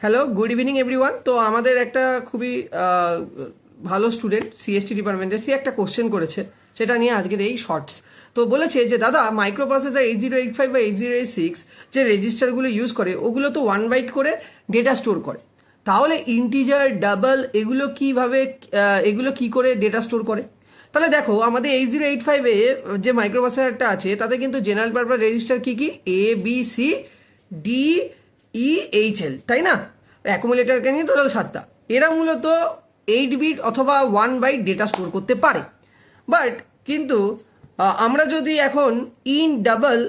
Hello, good evening everyone. তো আমাদের একটা খুবই ভালো স্টুডেন্ট সিএসটি ডিপার্টমেন্টের, সে একটা কোশ্চেন করেছে, সেটা নিয়ে আজকের এই শর্টস। তো বলেছে যে দাদা, মাইক্রো প্রসেসর 8085 বা 8086 যে রেজিস্টারগুলো ইউজ করে ওগুলো তো 1 বাইট করে ডেটা স্টোর করে, তাহলে ইন্টিজার, ডাবল এগুলো কি করে ডেটা স্টোর করে? তাহলে দেখো, আমাদের 8085 যে মাইক্রো প্রসেসরটা আছে তাতে কিন্তু জেনারেল পারপাস রেজিস্টার কি A B C D E H L, তাই না? অ্যাকুমুলেটারকে নিয়ে টোটাল 7টা। এরা মূলত 8 বিট অথবা 1 বাইট ডেটা স্টোর করতে পারে। বাট কিন্তু আমরা যদি এখন ইন ডাবল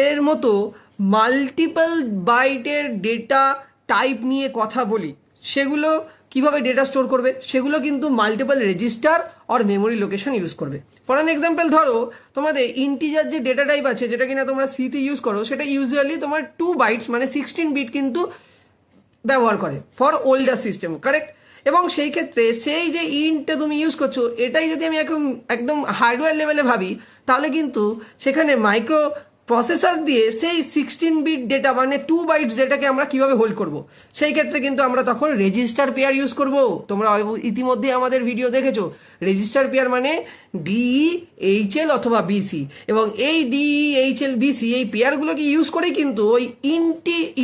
এর মতো মাল্টিপল বাইটের ডেটা টাইপ নিয়ে কথা বলি, সেগুলো কিভাবে ডেটা স্টোর করবে? সেগুলো কিন্তু multiple register or memory location use করবে। ফর অ্যান এক্সাম্পল, ধরো তোমাদের ইন্টিজার যে ডেটা টাইপ আছে, যেটা কিনা তোমরা সিতে ইউজ করো, সেটা ইউজুয়ালি তোমার 2 বাইটস মানে 16 বিট কিন্তু ব্যবহার করে ফর ওল্ডার সিস্টেম, কারেক্ট? এবং সেই ক্ষেত্রে সেই যে ইন্টটা তুমি ইউজ করছো, এটাই যদি আমি একদম হার্ডওয়্যার লেভেলে ভাবি, তাহলে কিন্তু সেখানে মাইক্রো প্রসেসর দিয়ে সেই 16 বিট ডেটা মানে 2 বাইট যেটাকে আমরা কিভাবে হোল্ড করব, সেই ক্ষেত্রে কিন্তু আমরা তখন রেজিস্টার পেয়ার ইউজ করব। তোমরা ইতিমধ্যে আমাদের ভিডিও দেখেছো, রেজিস্টার পেয়ার মানে ডিই এইচএল অথবা বিসি, এবং এই ডিই এইচএল বিসি এই পেয়ারগুলোকে ইউজ করেই কিন্তু ওই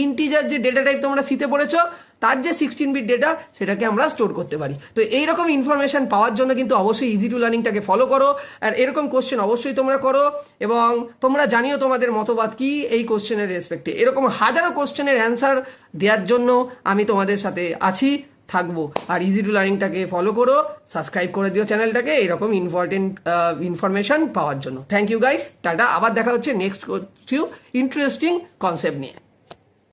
ইন্টিজার যে ডেটা টাইপ তোমরা সিতে পড়েছো, তার যে 16 বিট ডেটা, সেটাকে আমরা স্টোর করতে পারি। তো এইরকম ইনফরমেশন পাওয়ার জন্য কিন্তু অবশ্যই ইজি টু লার্নিংটাকে ফলো করো, আর এরকম কোশ্চেন অবশ্যই তোমরা করো, এবং তোমরা জানিও তোমাদের মতবাদ কি এই কোশ্চেনের রেসপেক্টে। এরকম হাজারো কোশ্চেনের অ্যান্সার দেওয়ার জন্য আমি তোমাদের সাথে আছি, থাকবো। আর ইজি টু লার্নিংটাকে ফলো করো, সাবস্ক্রাইব করে দিও চ্যানেলটাকে এরকম ইম্পর্টেন্ট ইনফরমেশন পাওয়ার জন্য। থ্যাংক ইউ গাইস, টাটা। আবার দেখা হচ্ছে নেক্সট ইন্টারেস্টিং কনসেপ্ট নিয়ে।